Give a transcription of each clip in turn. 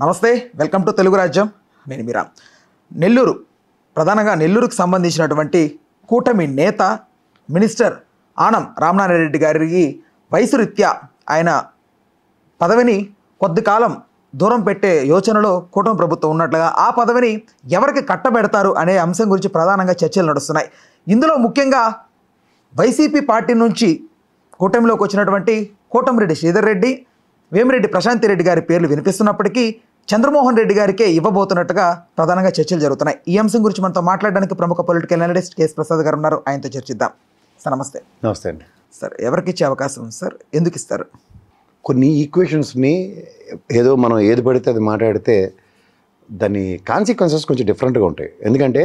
నమస్తే, welcome to Telugu రాజ్యం. నేను మీరా. నెల్లూరు, ప్రధానంగా నెల్లూరుకు సంబంధించినటువంటి కూటమి నేత మినిస్టర్ ఆనం రామనారాయణ రెడ్డి గారికి వయసు రీత్యా ఆయన పదవిని కొద్ది కాలం దూరం పెట్టే యోచనలో కూటమి ప్రభుత్వం ఉన్నట్లుగా ఆ పదవిని ఎవరికి కట్టబెడతారు అనే అంశం గురించి ప్రధానంగా చర్చలు నడుస్తున్నాయి. ఇందులో ముఖ్యంగా వైసీపీ పార్టీ నుంచి కూటమిలోకి వచ్చినటువంటి కోటమిరెడ్డి శ్రీధర్ రెడ్డి, వేమిరెడ్డి ప్రశాంతి రెడ్డి గారి పేర్లు వినిపిస్తున్నప్పటికీ చంద్రమోహన్ రెడ్డి గారికే ఇవ్వబోతున్నట్టుగా ప్రధానంగా చర్చలు జరుగుతున్నాయి. ఈ అంశం గురించి మనతో మాట్లాడడానికి ప్రముఖ పొలిటికల్ అనలిస్ట్ కేఎస్ ప్రసాద్ గారు ఉన్నారు. ఆయనతో చర్చిద్దాం. సార్ నమస్తే. నమస్తే అండి. సార్, ఎవరికి ఇచ్చే అవకాశం ఉంది సార్? ఎందుకు ఇస్తారు? కొన్ని ఈక్వేషన్స్ని ఏదో మనం ఏది పడితే అది మాట్లాడితే దాని కాన్సిక్వెన్సెస్ కొంచెం డిఫరెంట్గా ఉంటాయి. ఎందుకంటే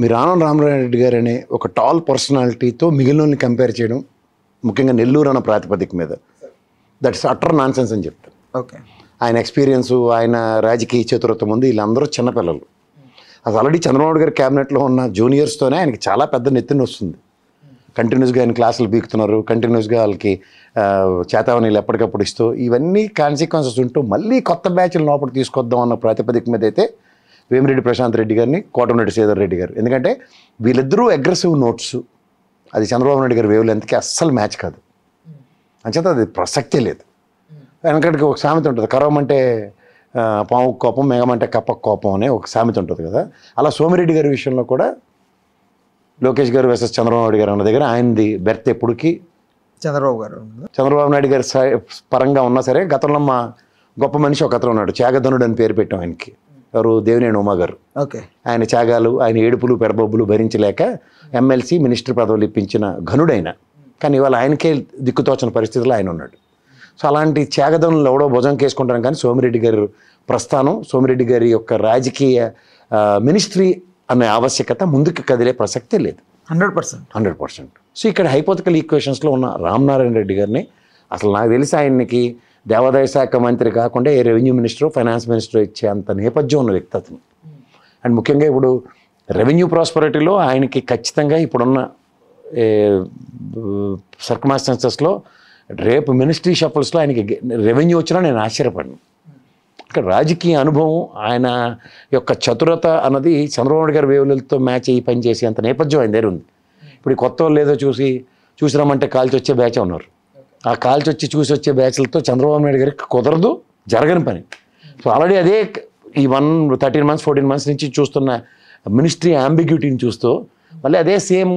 మీరు ఆనం రామనారాయణ రెడ్డి గారు అనే ఒక టాల్ పర్సనాలిటీతో మిగిలిన కంపేర్ చేయడం, ముఖ్యంగా నెల్లూరు అన్న ప్రాతిపదిక మీద, దట్స్ అటర్ నాన్ సెన్స్ అని చెప్తాను. ఓకే. ఆయన ఎక్స్పీరియన్సు, ఆయన రాజకీయ చతురత ముందు వీళ్ళందరూ చిన్నపిల్లలు. అసలు ఆల్రెడీ చంద్రబాబు గారి క్యాబినెట్లో ఉన్న జూనియర్స్తోనే ఆయనకి చాలా పెద్ద నెత్తిన వస్తుంది. కంటిన్యూస్గా ఆయన క్లాసులు పీకుతున్నారు, కంటిన్యూస్గా వాళ్ళకి చేతావనీలు ఎప్పటికప్పుడు ఇస్తూ, ఇవన్నీ కాన్సిక్వెన్సెస్ ఉంటూ మళ్ళీ కొత్త బ్యాచ్లు లోపల తీసుకొద్దాం అన్న ప్రాతిపదిక మీద అయితే వేమిరెడ్డి ప్రశాంత్ రెడ్డి గారిని, కోటమిరెడ్డి శ్రీధర్ రెడ్డి గారు, ఎందుకంటే వీళ్ళిద్దరూ అగ్రెసివ్ నోట్స్, అది చంద్రబాబు నాయుడు గారి వేవ్ లెంత్కి అస్సలు మ్యాచ్ కాదు. అంచేత అది ప్రసక్తే లేదు. వెనకటికి ఒక సామెత ఉంటుంది, కరవమంటే పాము కోపం, మేఘమంటే కప్ప కోపం అనే ఒక సామెత ఉంటుంది కదా. అలా సోమిరెడ్డి గారి విషయంలో కూడా లోకేష్ గారు వర్సెస్ చంద్రబాబు నాయుడు గారు అన్న దగ్గర ఆయనది బెర్త్ ఎప్పటికీ చంద్రబాబు నాయుడు గారి పరంగా ఉన్నా సరే, గతంలో మా గొప్ప మనిషి ఒక అతను ఉన్నాడు, త్యాగధనుడు అని పేరు పెట్టాం ఆయనకి. ఎవరు? దేవినేని ఉమా గారు. ఓకే. ఆయన త్యాగాలు, ఆయన ఏడుపులు పెడబొబ్బులు భరించలేక ఎమ్మెల్సీ, మినిస్టర్ పదవులు ఇప్పించిన ఘనుడైన, కానీ ఇవాళ ఆయనకే దిక్కుతోచని పరిస్థితుల్లో ఆయన ఉన్నాడు. సో అలాంటి త్యాగధనులు ఎవడో భుజం కేసుకుంటాను. కానీ సోమిరెడ్డి గారి ప్రస్థానం, సోమిరెడ్డి గారి యొక్క రాజకీయ మినిస్ట్రీ అనే ఆవశ్యకత ముందుకు కదిలే ప్రసక్తే లేదు. 100%. సో ఇక్కడ హైపోథికల్ ఈక్వేషన్స్లో ఉన్న రామనారాయణ రెడ్డి గారిని అసలు నాకు తెలిసి ఆయనకి దేవాదాయ శాఖ మంత్రి కాకుండా ఏ రెవెన్యూ మినిస్టర్, ఫైనాన్స్ మినిస్టర్ ఇచ్చే అంత నేపథ్యం ఉన్న వ్యక్తి అతను. అండ్ ముఖ్యంగా ఇప్పుడు రెవెన్యూ ప్రాస్పరిటీలో ఆయనకి ఖచ్చితంగా ఇప్పుడున్న సర్కమ్స్టాన్సెస్లో రేపు మినిస్ట్రీ షఫల్స్లో ఆయనకి రెవెన్యూ వచ్చినా నేను ఆశ్చర్యపడను. ఇక్కడ రాజకీయ అనుభవం, ఆయన యొక్క చతురత అన్నది చంద్రబాబు గారి వేవులతో మ్యాచ్ అయ్యి పనిచేసి అంత నేపథ్యం ఆయన దగ్గర ఉంది. ఇప్పుడు కొత్త వాళ్ళు ఏదో చూసినామంటే కాల్చి వచ్చే బ్యాచ్ ఉన్నారు. ఆ కాల్చి వచ్చి చూసి వచ్చే బ్యాచ్లతో చంద్రబాబు నాయుడు గారికి కుదరదు, జరగని పని. సో ఆల్రెడీ అదే ఈ 13 months 14 months నుంచి చూస్తున్న మినిస్ట్రీ అంబిగ్యూటీని చూస్తూ మళ్ళీ అదే సేమ్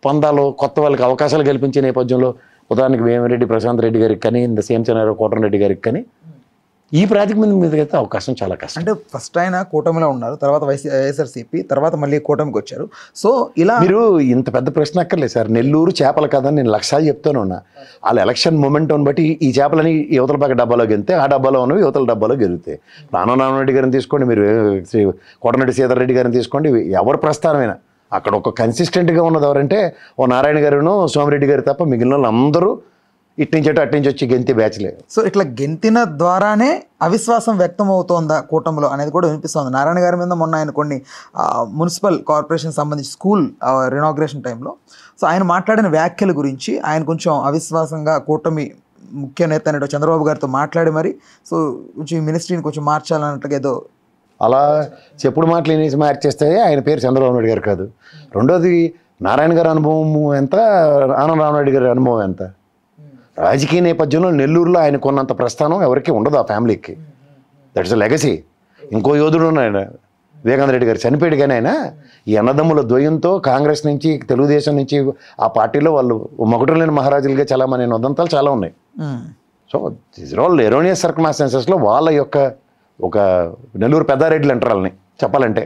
పందాలో కొత్త వాళ్ళకి అవకాశాలు కల్పించే నేపథ్యంలో, ఉదాహరణకి వేమిరెడ్డి ప్రశాంత్ రెడ్డి గారికి కానీ, ఇంత సేమ్ చెన్నారో కోటమిరెడ్డి గారికి కానీ ఈ ప్రాతిపదిక మీద అయితే అవకాశం చాలా కష్టం. అంటే ఫస్ట్ ఆయన కూటమిలో ఉన్నారు, తర్వాత వైఎస్ఆర్సీపీ, తర్వాత మళ్ళీ కూటమికి వచ్చారు. సో ఇలా మీరు ఇంత పెద్ద ప్రశ్న అక్కర్లేదు సార్. నెల్లూరు చేపల కథని నేను లక్షలు చెప్తూనే ఉన్నా. వాళ్ళ ఎలక్షన్ మొమెంటం బట్టి ఈ చేపలని యువతల పక్క డబ్బాలో గెలితే ఆ డబ్బాలో ఉన్నవి యువతల డబ్బాలో గెలుతాయి. రామనారాయణ గారిని తీసుకోండి, మీరు కోటమిరెడ్డి శ్రీధర్ రెడ్డి గారిని తీసుకోండి, ఎవరి ప్రస్థానమైనా అక్కడ ఒక కన్సిస్టెంట్గా ఉన్నది ఎవరంటే ఓ నారాయణ గారును సోమిరెడ్డి గారు తప్ప మిగిలిన వాళ్ళు అందరూ అట్నుంచి వచ్చి గెంతి బ్యాచ్లే. సో ఇట్లా గెంతిన ద్వారానే అవిశ్వాసం వ్యక్తం అవుతోందా కూటమిలో అనేది కూడా వినిపిస్తుంది. నారాయణ గారి మీద మొన్న ఆయన కొన్ని మున్సిపల్ కార్పొరేషన్ సంబంధించి స్కూల్ రినాగ్రేషన్ టైంలో సో ఆయన మాట్లాడిన వ్యాఖ్యల గురించి ఆయన కొంచెం అవిశ్వాసంగా కూటమి ముఖ్య నేత అనేటో చంద్రబాబు గారితో మాట్లాడి మరి సో కొంచెం మినిస్ట్రీని కొంచెం మార్చాలన్నట్టుగా ఏదో అలా చెప్పుడు మాటలు అనేసి మార్చేస్తే ఆయన పేరు చంద్రబాబు నాయుడు గారు కాదు. రెండోది, నారాయణ గారి అనుభవం ఎంత, ఆనం రామనాయుడు గారి అనుభవం ఎంత. రాజకీయ నేపథ్యంలో నెల్లూరులో ఆయన కొన్నంత ప్రస్థానం ఎవరికి ఉండదు ఆ ఫ్యామిలీకి. That's a legacy. ఇంకో యోధుడు ఉన్నాడు, వివేకానంద రెడ్డి గారు, చనిపోయాడు. కానీ ఆయన ఈ అన్నదమ్ముల ద్వయంతో కాంగ్రెస్ నుంచి, తెలుగుదేశం నుంచి ఆ పార్టీలో వాళ్ళు మొగటం లేని మహారాజులుగా చాలామంది ఉదంతాలు చాలా ఉన్నాయి. So this are all erroneous సర్కమ్స్టాన్సెస్లో వాళ్ళ యొక్క ఒక నెల్లూరు పెద్దారెడ్డిలు అంటారు వాళ్ళని చెప్పాలంటే,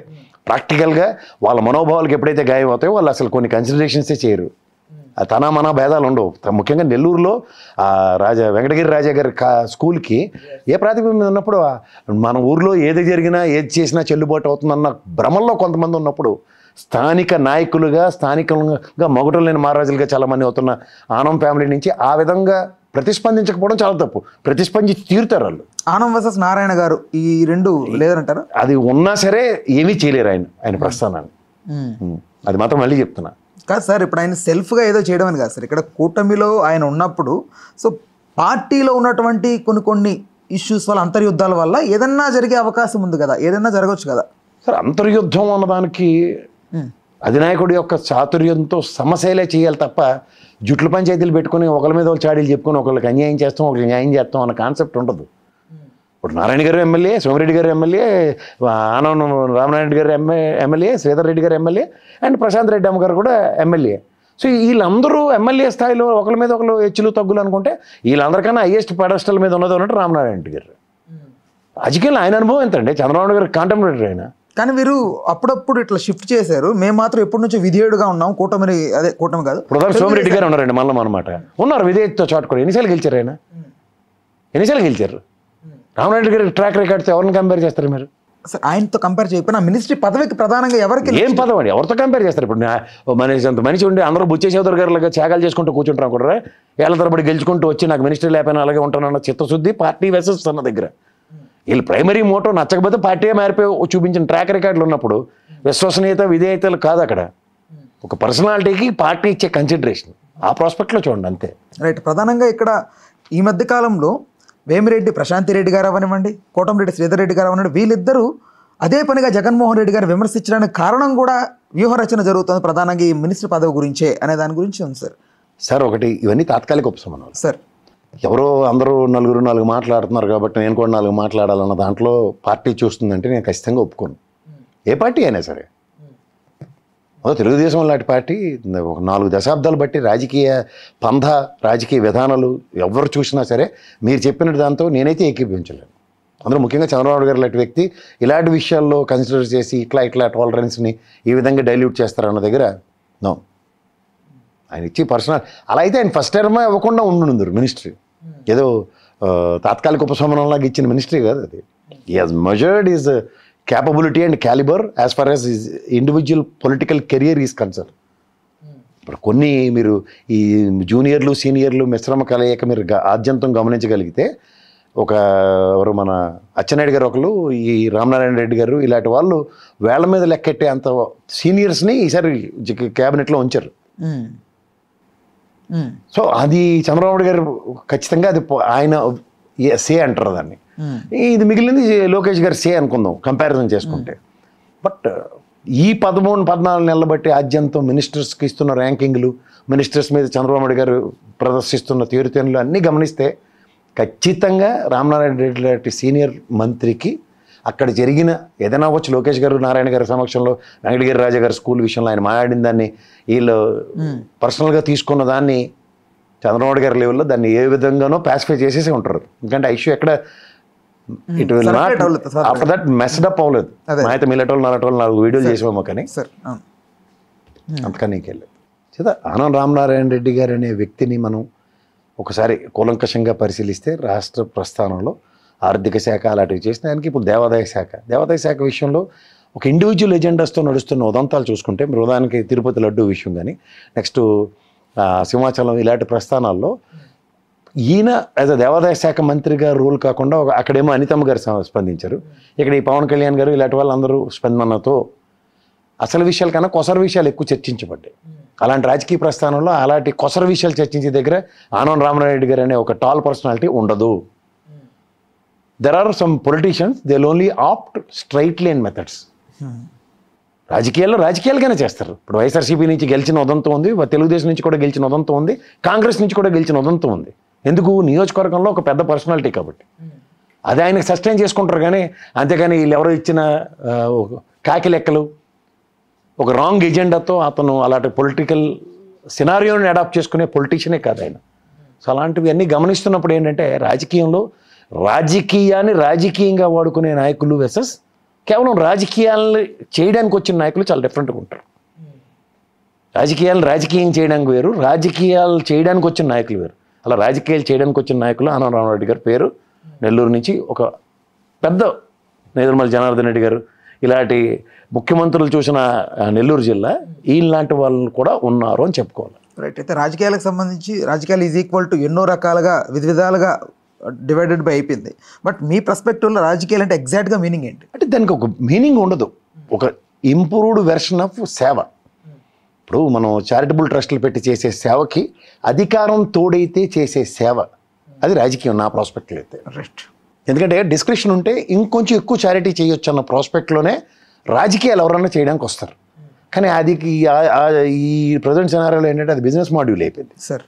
ప్రాక్టికల్గా వాళ్ళ మనోభావాలకు ఎప్పుడైతే గాయం అవుతాయో వాళ్ళు అసలు కొన్ని కన్సిడరేషన్సే చేయరు. తన మన భేదాలు ఉండవు. ముఖ్యంగా నెల్లూరులో వెంకటగిరి రాజా గారి స్కూల్కి ఏ ప్రాతిపదిక మీద ఉన్నప్పుడు మన ఊర్లో ఏది జరిగినా ఏది చేసినా చెల్లుబాటు అవుతుందన్న భ్రమల్లో కొంతమంది ఉన్నప్పుడు స్థానిక నాయకులుగా, స్థానికంగా మొగటం లేని మహారాజులుగా చాలామంది అవుతున్న ఆనం ఫ్యామిలీ నుంచి ఆ విధంగా ప్రతిస్పందించకపోవడం చాలా తప్పు. ప్రతిస్పందించి తీరుతారు వాళ్ళు. ఆనం వర్సెస్ నారాయణ గారు ఈ రెండు లేదంటారు. అది ఉన్నా సరే ఏమీ చేయలేరు ఆయన ప్రస్థానాన్ని. అది మాత్రం మళ్ళీ చెప్తున్నా. కాదు సార్, ఇప్పుడు ఆయన సెల్ఫ్గా ఏదో చేయడం అని కాదు సార్. ఇక్కడ కూటమిలో ఆయన ఉన్నప్పుడు సో పార్టీలో ఉన్నటువంటి కొన్ని ఇష్యూస్ వల్ల అంతర్యుద్ధాల వల్ల ఏదన్నా జరిగే అవకాశం ఉంది కదా, ఏదన్నా జరగవచ్చు కదా సార్. అంతర్యుద్ధం అన్నదానికి అధినాయకుడి యొక్క చాతుర్యంతో సమస్యలే చేయాలి తప్ప జుట్లు పంచాయతీలు పెట్టుకుని ఒకరి మీద వాళ్ళు చాడీలు చెప్పుకొని ఒకరికి అన్యాయం చేస్తాం ఒకరికి న్యాయం చేస్తాం అన్న కాన్సెప్ట్ ఉండదు. ఇప్పుడు నారాయణ గారు ఎమ్మెల్యే, సోమిరెడ్డి గారు ఎమ్మెల్యే, ఆనం రామనారాయణ గారు ఎమ్మెల్యే, శ్రీధర్ రెడ్డి గారు ఎమ్మెల్యే, అండ్ ప్రశాంత్ రెడ్డి అమ్మ గారు కూడా ఎమ్మెల్యే. సో వీళ్ళందరూ ఎమ్మెల్యే స్థాయిలో ఒకరి మీద ఒకరు హెచ్చులు తగ్గులు అనుకుంటే వీళ్ళందరికన్నా హైయెస్ట్ పెడస్టల్ మీద ఉన్నది ఉన్నట్టు రామనారాయణ రెడ్డి గారు. రాజకీయాల్లో ఆయన అనుభవం ఎంతండి, చంద్రబాబు గారు కాంటెంపరీ ఆయన. కానీ వీరు అప్పుడప్పుడు ఇట్లా షిఫ్ట్ చేశారు. మేము మాత్రం ఎప్పటి నుంచో విధేయుడుగా ఉన్నాం, కూటమి కాదు. ఇప్పుడు సోమిరెడ్డి గారు ఉన్నారండి మళ్ళీ అనమాట, ఉన్నారు విధేయతతో చాటుకోరు. ఎన్నిసార్లు గెలిచారు ఆయన, ఎన్నిసార్లు గెలిచారు? రామనాయుడు గారి ట్రాక్ రికార్డ్తో ఎవరిని కంపేర్ చేస్తారు మీరు? ఆయనతో కంపేర్ చేయకపోయినా మినిస్ట్రీ పదవికి ప్రధానంగా ఎవరికి ఏం పదవి అండి, ఎవరితో కంపేర్ చేస్తారు? ఇప్పుడు మనిషి అంత మనిషి ఉండి అందరూ బుచ్చే చౌదరి గారు లాగా త్యాగాలు చేసుకుంటూ కూర్చుంటారు కూడా, ఏళ్ళ తరబడి గెలుచుకుంటూ వచ్చి నాకు మినిస్ట్రీ లేకపోయినా అలాగే ఉంటానన్న చిత్తశుద్ధి పార్టీ వెసెస్ అన్న దగ్గర. వీళ్ళు ప్రైమరీ మోటో నచ్చకపోతే పార్టీ మారిపోయి చూపించిన ట్రాక్ రికార్డులు ఉన్నప్పుడు విశ్వసనీయత విధేయతలు కాదు అక్కడ, ఒక పర్సనాలిటీకి పార్టీ ఇచ్చే కన్సిడరేషన్ ఆ ప్రాస్పెక్ట్లో చూడండి అంతే. రైట్. ప్రధానంగా ఇక్కడ ఈ మధ్య కాలంలో వేమిరెడ్డి ప్రశాంతి రెడ్డి గారు అవనివ్వండి, కోటంరెడ్డి శ్రీధర్ రెడ్డి గారు అవనివ్వండి, వీళ్ళిద్దరూ అదే పనిగా జగన్మోహన్ రెడ్డి గారు విమర్శించడానికి కారణం కూడా వ్యూహరచన జరుగుతుంది ప్రధానంగా ఈ మినిస్టర్ పదవి గురించే అనే దాని గురించి ఉంది సార్. సార్ ఒకటి, ఇవన్నీ తాత్కాలిక ఉపశమనాలు సార్. ఎవరో అందరూ నలుగురు నాలుగు మాట్లాడుతున్నారు కాబట్టి నేను కూడా నాలుగు మాట్లాడాలన్న దాంట్లో పార్టీ చూస్తుందంటే నేను ఖచ్చితంగా ఒప్పుకోను. ఏ పార్టీ అయినా సరే, తెలుగుదేశం లాంటి పార్టీ ఒక 4 దశాబ్దాలు బట్టి రాజకీయ పంథ రాజకీయ విధానాలు ఎవరు చూసినా సరే మీరు చెప్పిన దాంతో నేనైతే ఏకీభవించలేను. అందులో ముఖ్యంగా చంద్రబాబు గారు లాంటి వ్యక్తి ఇలాంటి విషయాల్లో కన్సిడర్ చేసి ఇట్లా టాలరెన్స్ని ఈ విధంగా డైల్యూట్ చేస్తారన్న దగ్గర నో. ఆయన ఇచ్చి పర్సనల్ అలా అయితే ఆయన ఫస్ట్ టర్మే ఇవ్వకుండా ఉండుందరు మినిస్ట్రీ, ఏదో తాత్కాలిక ఉపశమనంలాగా ఇచ్చిన మినిస్ట్రీ కాదు అది. He has measured is capability and caliber as far as his individual political career is concerned. ఇప్పుడు కొన్ని మీరు ఈ జూనియర్లు సీనియర్లు మిశ్రమ కలయిక మీరు ఆద్యంతం గమనించగలిగితే ఒక ఎవరు మన అచ్చెన్నాయుడు గారు ఒకరు, ఈ రామనారాయణ రెడ్డి గారు, ఇలాంటి వాళ్ళు వేళ్ల మీద లెక్కెట్టే అంత సీనియర్స్ని ఈసారి క్యాబినెట్లో ఉంచారు. సో అది చంద్రబాబు గారు ఖచ్చితంగా అది ఆయన సే అంటారు దాన్ని, ఇది మిగిలింది లోకేష్ గారు సే అనుకుందాం కంపారిజన్ చేసుకుంటే. బట్ ఈ 13-14 నెలలు బట్టి ఆద్యంతం మినిస్టర్స్కి ఇస్తున్న ర్యాంకింగ్లు, మినిస్టర్స్ మీద చంద్రబాబు నాయుడు గారు ప్రదర్శిస్తున్న తీరుతెన్నులు అన్నీ గమనిస్తే ఖచ్చితంగా రామనారాయణ రెడ్డి లాంటి సీనియర్ మంత్రికి అక్కడ జరిగిన ఏదైనా అవ్వచ్చు. లోకేష్ గారు నారాయణ గారి సమక్షంలో వెంకటగిరి రాజా గారి స్కూల్ విషయంలో ఆయన మాట్లాడిన దాన్ని, వీళ్ళు పర్సనల్గా తీసుకున్న దాన్ని చంద్రబాబు గారి లెవెల్లో దాన్ని ఏ విధంగానో పాసిఫై చేసేసి ఉంటారు. ఎందుకంటే ఆ ఇష్యూ ఎక్కడ it will not after that messed up అవ్వలేదు. అయితే మిల్లటోళ్ళు 4 వీడియోలు చేసామో కానీ అంతకన్నా ఇంకెళ్ళలేదు. చేత ఆనం రామనారాయణ రెడ్డి గారు అనే వ్యక్తిని మనం ఒకసారి కూలంకషంగా పరిశీలిస్తే రాష్ట్ర ప్రస్థానంలో ఆర్థిక శాఖ అలాంటివి చేసిన ఆయనకి ఇప్పుడు దేవాదాయ శాఖ విషయంలో ఒక ఇండివిజువల్ ఎజెండాస్తో నడుస్తున్న ఉదంతాలు చూసుకుంటే, ఉదాహరణకి తిరుపతి లడ్డు విషయం కానీ, నెక్స్ట్ సింహాచలం, ఇలాంటి ప్రస్థానాల్లో ఈయన యాజ్ అ దేవాదాయ శాఖ మంత్రిగా రూల్ కాకుండా అక్కడేమో అనితమ్మ గారు స్పందించారు, ఇక్కడ ఈ పవన్ కళ్యాణ్ గారు ఇలాంటి వాళ్ళందరూ స్పందనతో అసలు విషయాల కన్నా కొసర విషయాలు ఎక్కువ చర్చించబడ్డాయి. అలాంటి రాజకీయ ప్రస్థానంలో అలాంటి కొసర విషయాలు చర్చించే దగ్గర ఆనం రామనారాయణ గారు అనే ఒక టాల్ పర్సనాలిటీ ఉండదు. There are some politicians they will only opt straight line methods. రాజకీయాలుగానే చేస్తారు. ఇప్పుడు వైఎస్ఆర్సీపీ నుంచి గెలిచిన ఉదంతం ఉంది, తెలుగుదేశం నుంచి కూడా గెలిచిన ఉదంతం ఉంది, కాంగ్రెస్ నుంచి కూడా గెలిచిన ఉదంతం ఉంది. ఎందుకు? నియోజకవర్గంలో ఒక పెద్ద పర్సనాలిటీ కాబట్టి అది ఆయనకు సస్టైన్ చేసుకుంటారు. కానీ అంతేగాని వీళ్ళు ఎవరో ఇచ్చిన కాకి లెక్కలు, ఒక రాంగ్ ఎజెండాతో అతను అలాంటి పొలిటికల్ సినారియోని అడాప్ట్ చేసుకునే పొలిటీషియనే కాదు ఆయన. సో అలాంటివి అన్నీ గమనిస్తున్నప్పుడు ఏంటంటే రాజకీయంలో రాజకీయాన్ని రాజకీయంగా వాడుకునే నాయకులు వెసెస్ కేవలం రాజకీయాలను చేయడానికి వచ్చిన నాయకులు చాలా డిఫరెంట్గా ఉంటారు. రాజకీయాలు రాజకీయం చేయడానికి వేరు, రాజకీయాలు చేయడానికి వచ్చిన నాయకులు వేరు. అలా రాజకీయాలు చేయడానికి వచ్చిన నాయకులు ఆనం రామరెడ్డి గారి పేరు నెల్లూరు నుంచి ఒక పెద్ద నేదురుమల జనార్దన్ రెడ్డి గారు, ఇలాంటి ముఖ్యమంత్రులు చూసిన నెల్లూరు జిల్లా ఈలాంటి వాళ్ళు కూడా ఉన్నారు అని చెప్పుకోవాలి. రైట్. అయితే రాజకీయాలకు సంబంధించి రాజకీయాలు ఈజ్ ఈక్వల్ టు ఎన్నో రకాలుగా విధాలుగా డివైడెడ్ బై అయిపోయింది. బట్ మీ పర్స్పెక్టివ్లో రాజకీయాలు అంటే ఎగ్జాక్ట్గా మీనింగ్ ఏంటి? అంటే దానికి ఒక మీనింగ్ ఉండదు, ఒక ఇంప్రూవ్డ్ వెర్షన్ ఆఫ్ సేవ. ఇప్పుడు మనం చారిటబుల్ ట్రస్టులు పెట్టి చేసే సేవకి అధికారం తోడైతే చేసే సేవ అది రాజకీయం నా ప్రాస్పెక్ట్లో అయితే. రైట్. ఎందుకంటే డిస్క్రిప్షన్ ఉంటే ఇంకొంచెం ఎక్కువ చారిటీ చేయొచ్చు అన్న ప్రాస్పెక్ట్లోనే రాజకీయాలు ఎవరన్నా చేయడానికి వస్తారు. కానీ అది ఈ ప్రజెంట్ సినారియోలో ఏంటంటే అది బిజినెస్ మాడ్యూల్ అయిపోయింది. సార్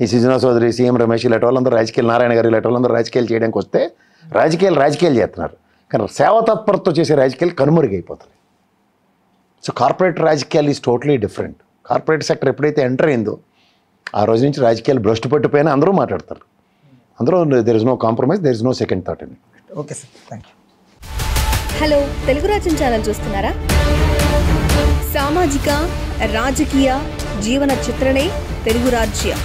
ఈ సుజనా చౌదరి, సీఎం రమేష్ ఇలాంటి వాళ్ళందరూ రాజకీయాలు, నారాయణ గారు ఇలాంటి వాళ్ళందరూ రాజకీయాలు చేయడానికి వస్తే రాజకీయాలు చేస్తున్నారు. కానీ సేవా తత్పరతో చేసే రాజకీయాలు కనుమరుగైపోతాయి. సో కార్పొరేట్ రాజకీయాలు is totally different. Corporate sector ఎప్పుడైతే ఎంటర్ అయిందో ఆ రోజు నుంచి రాజకీయాలు భ్రష్టు పట్టిపోయినా అందరూ మాట్లాడతారు. అందరూ there is no compromise, there is no second thought అండి. Okay sir, thank you. Hello, Telugu Rajyam channel చూస్తున్నారా? సామాజిక, రాజకీయ, జీవన చిత్రణే తెలుగు రాజ్యం.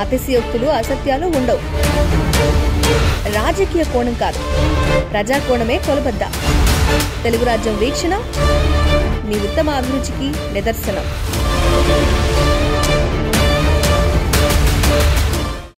అతిశయోక్తులు, అసత్యాలు ఉండవు. రాజకీయ కోణం కాదు, ప్రజా కోణమే కొలబద్ద. తెలుగు రాజ్యం వీక్షణ మీ ఉత్తమ అభిరుచికి నిదర్శనం.